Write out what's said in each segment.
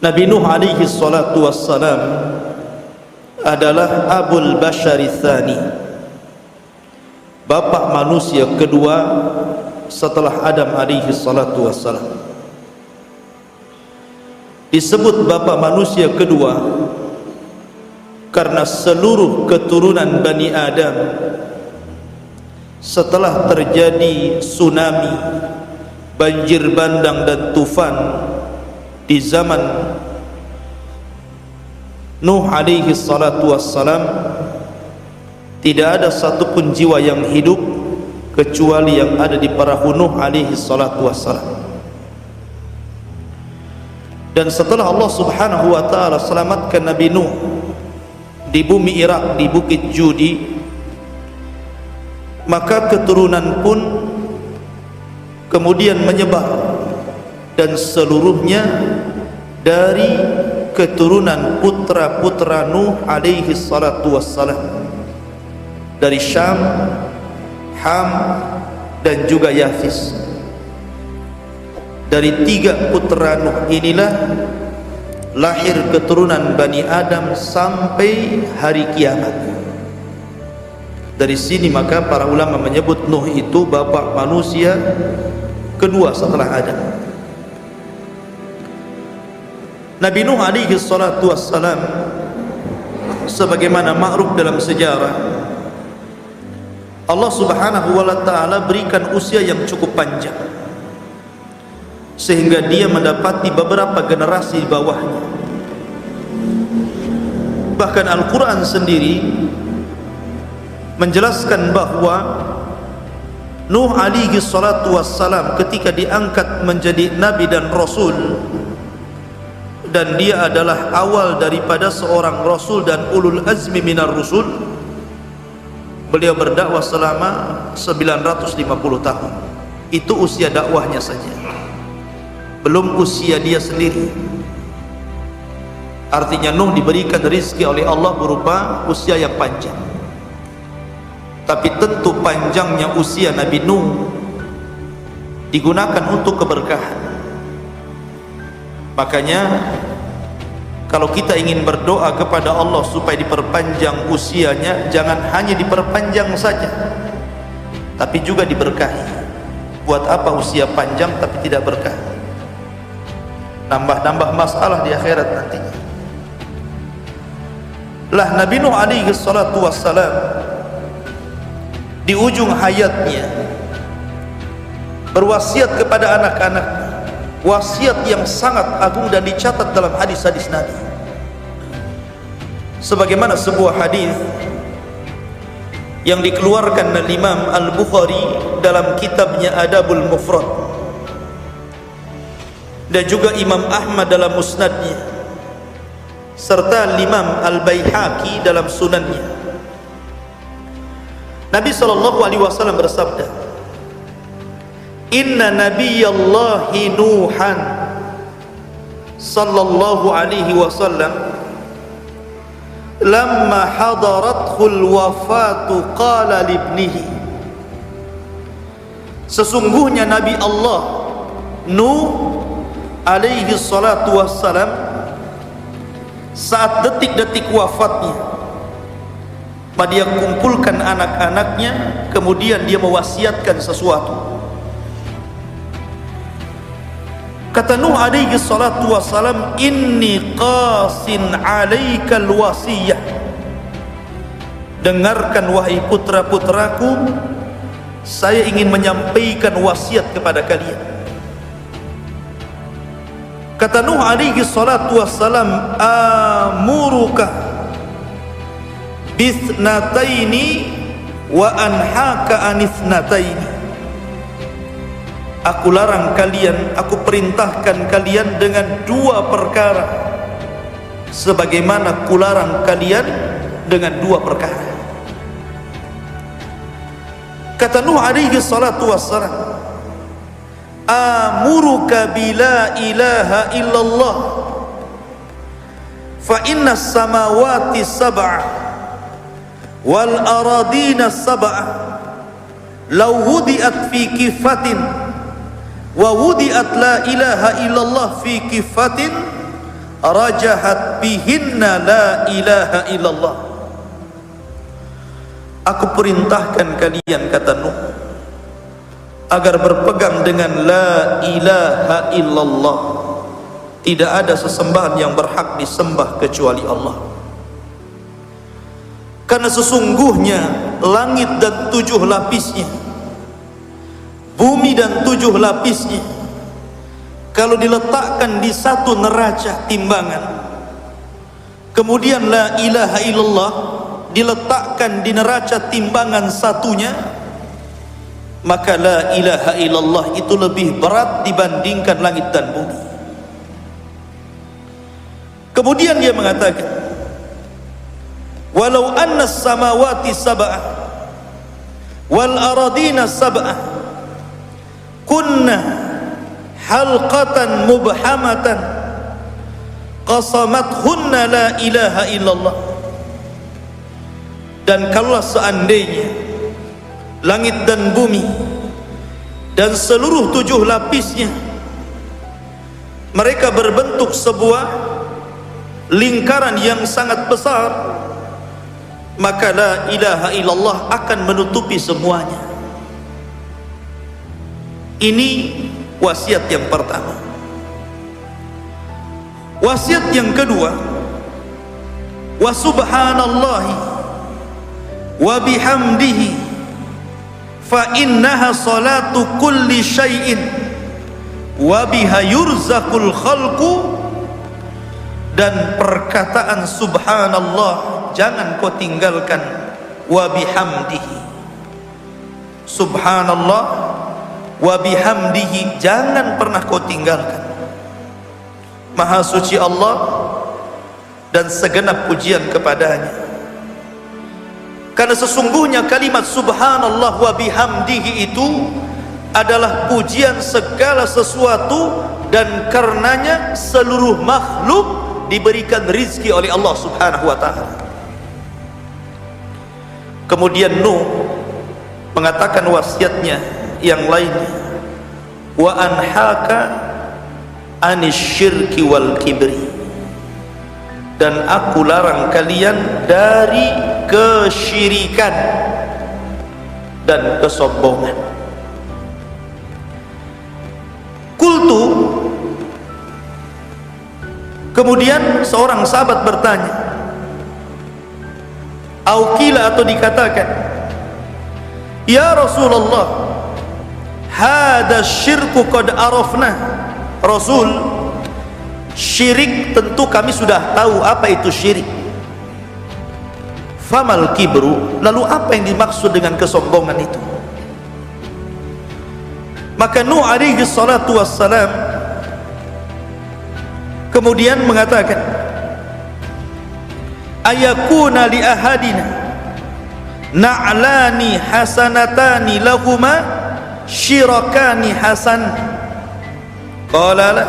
Nabi Nuh alaihi salatu wassalam adalah Abul Bashari Tsani, bapak manusia kedua setelah Adam alaihi salatu wassalam. Disebut bapak manusia kedua karena seluruh keturunan Bani Adam setelah terjadi tsunami, banjir bandang dan tufan di zaman Nuh alaihi salatu wassalam, tidak ada satupun jiwa yang hidup kecuali yang ada di perahu Nuh alaihi salatu wassalam. Dan setelah Allah subhanahu wa ta'ala selamatkan Nabi Nuh di bumi Irak, di Bukit Judi, maka keturunan pun kemudian menyebar, dan seluruhnya dari keturunan putra-putra Nuh alaihi salatu wassalam, dari Syam, Ham, dan juga Yafis. Dari tiga putra Nuh inilah lahir keturunan Bani Adam sampai hari kiamat. Dari sini maka para ulama menyebut Nuh itu bapak manusia kedua setelah Adam. Nabi Nuh alaihi salatu wassalam, sebagaimana ma'ruf dalam sejarah, Allah subhanahu wa ta'ala berikan usia yang cukup panjang sehingga dia mendapati beberapa generasi di bawahnya. Bahkan Al-Quran sendiri menjelaskan bahwa Nuh alaihi salatu wassalam ketika diangkat menjadi nabi dan rasul, dan dia adalah awal daripada seorang rasul dan ulul azmi minar rusul, beliau berdakwah selama 950 tahun. Itu usia dakwahnya saja, belum usia dia sendiri. Artinya Nuh diberikan rezeki oleh Allah berupa usia yang panjang. Tapi tentu panjangnya usia Nabi Nuh digunakan untuk keberkahan. Makanya kalau kita ingin berdoa kepada Allah supaya diperpanjang usianya, jangan hanya diperpanjang saja, tapi juga diberkahi. Buat apa usia panjang tapi tidak berkah? Nambah-nambah masalah di akhirat nantinya. Lah Nabi Nuh alaihi salatu wassalam di ujung hayatnya berwasiat kepada anak-anaknya, wasiat yang sangat agung dan dicatat dalam hadis-hadis Nabi. Sebagaimana sebuah hadis yang dikeluarkan oleh Imam Al-Bukhari dalam kitabnya Adabul Mufrad, dan juga Imam Ahmad dalam musnadnya, serta Imam Al-Baihaqi dalam sunannya. Nabi SAW bersabda, Inna Nabiyallahi Nuhan sallallahu alaihi wasallam lamma hadarathul wafatu qala libnihi, sesungguhnya Nabi Allah Nuh alaihi salatu wassalam saat detik-detik wafatnya, dia kumpulkan anak-anaknya, kemudian dia mewasiatkan sesuatu. Kata Nuh alaihi salatu wassalam, inni qasin alaikal wasiyah, dengarkan wahai putra-putraku, saya ingin menyampaikan wasiat kepada kalian. Kata Nuh alaihi salatu wassalam, amuruka bithnataini wa anhaka anithnataini, aku larang kalian, aku perintahkan kalian dengan dua perkara, sebagaimana kularang kalian dengan dua perkara. Kata Nuh alaihi salatu wassalam, amuruka bila ilaha illallah fa inna samawati sab'a wal aradina sab'ah law wudi'at fi kifatin wa wudi'at la ilaha illallah fi kifatin rajahat bihinna la ilaha illallah. Aku perintahkan kalian, kata Nuh, agar berpegang dengan la ilaha illallah. Tidak ada sesembahan yang berhak disembah kecuali Allah. Karena sesungguhnya langit dan 7 lapisnya, bumi dan 7 lapisnya, kalau diletakkan di satu neraca timbangan, kemudian la ilaha illallah diletakkan di neraca timbangan satunya, maka la ilaha illallah itu lebih berat dibandingkan langit dan bumi. Kemudian dia mengatakan, walau anna samawati sab'ah wal aradina sab'ah kunna halqatan mubhamatan qasamathunna la ilaha illallah. Dan kalau seandainya langit dan bumi dan seluruh 7 lapisnya mereka berbentuk sebuah lingkaran yang sangat besar, maka la ilaha illallah akan menutupi semuanya. Ini wasiat yang pertama. Wasiat yang kedua, wa subhanallahi wa bihamdihi fa innaha salatu kulli syai'in wa biha yurzaqul khalqu. Dan perkataan subhanallah jangan kau tinggalkan, wa bihamdihi, subhanallah wa bihamdihi jangan pernah kau tinggalkan. Maha suci Allah dan segenap pujian kepadanya. Karena sesungguhnya kalimat subhanallah wa bihamdihi itu adalah pujian segala sesuatu, dan karenanya seluruh makhluk diberikan rizki oleh Allah subhanahu wa ta'ala. Kemudian Nuh mengatakan wasiatnya yang lainnya, wa anhaka anisyirki wal kibri, dan aku larang kalian dari kesyirikan dan kesombongan. Kultu, kemudian seorang sahabat bertanya, aukila atau dikatakan, ya Rasulullah, hada syirku qad arafna. Rasul, syirik tentu kami sudah tahu apa itu syirik. Famal kibru, lalu apa yang dimaksud dengan kesombongan itu? Maka Nuh alaihi salatu wassalam kemudian mengatakan, ayakuna li ahadina na'lani hasanatani lahuma syirakani hasan. Qala la.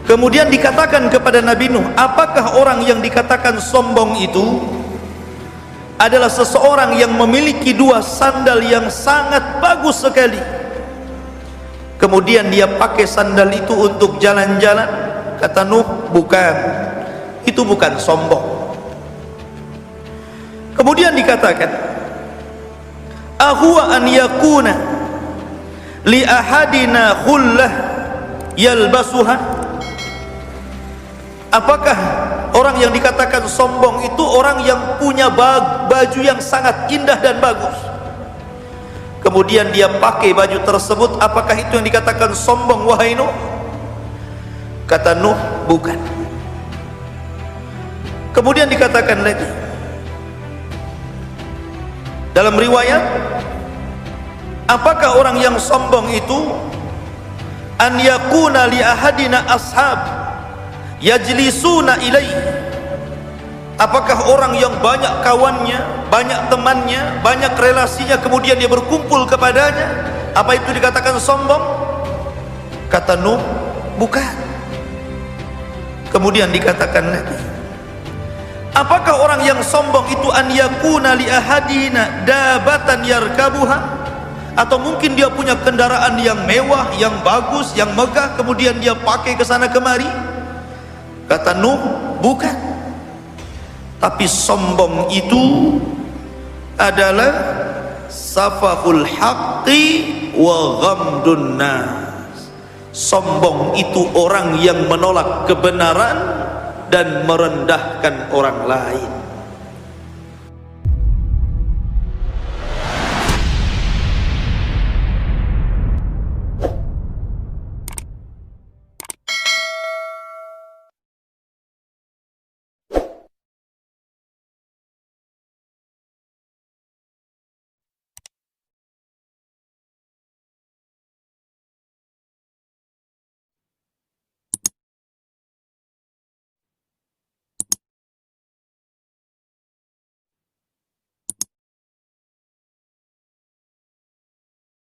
Kemudian dikatakan kepada Nabi Nuh, apakah orang yang dikatakan sombong itu adalah seseorang yang memiliki 2 sandal yang sangat bagus sekali, kemudian dia pakai sandal itu untuk jalan-jalan? Kata Nuh, bukan, itu bukan sombong. Kemudian dikatakan, ahuwa an yakuna li ahadina khullah yalbasuha. Apakah orang yang dikatakan sombong itu orang yang punya baju yang sangat indah dan bagus, kemudian dia pakai baju tersebut? Apakah itu yang dikatakan sombong, wahai Nuh? Kata Nuh, bukan. Kemudian dikatakan lagi dalam riwayat, apakah orang yang sombong itu an yakuna li ahadina ashab yajlisuna ilaih. Apakah orang yang banyak kawannya, banyak temannya, banyak relasinya, kemudian dia berkumpul kepadanya? Apa itu dikatakan sombong? Kata Nuh, bukan. Kemudian dikatakan lagi, apakah orang yang sombong itu an yakuna li ahadina dabatan yarkabuha, atau mungkin dia punya kendaraan yang mewah, yang bagus, yang megah, kemudian dia pakai ke sana kemari? Kata Nuh, bukan. Tapi sombong itu adalah safahul haqqi wa ghamdun nas. Sombong itu orang yang menolak kebenaran dan merendahkan orang lain.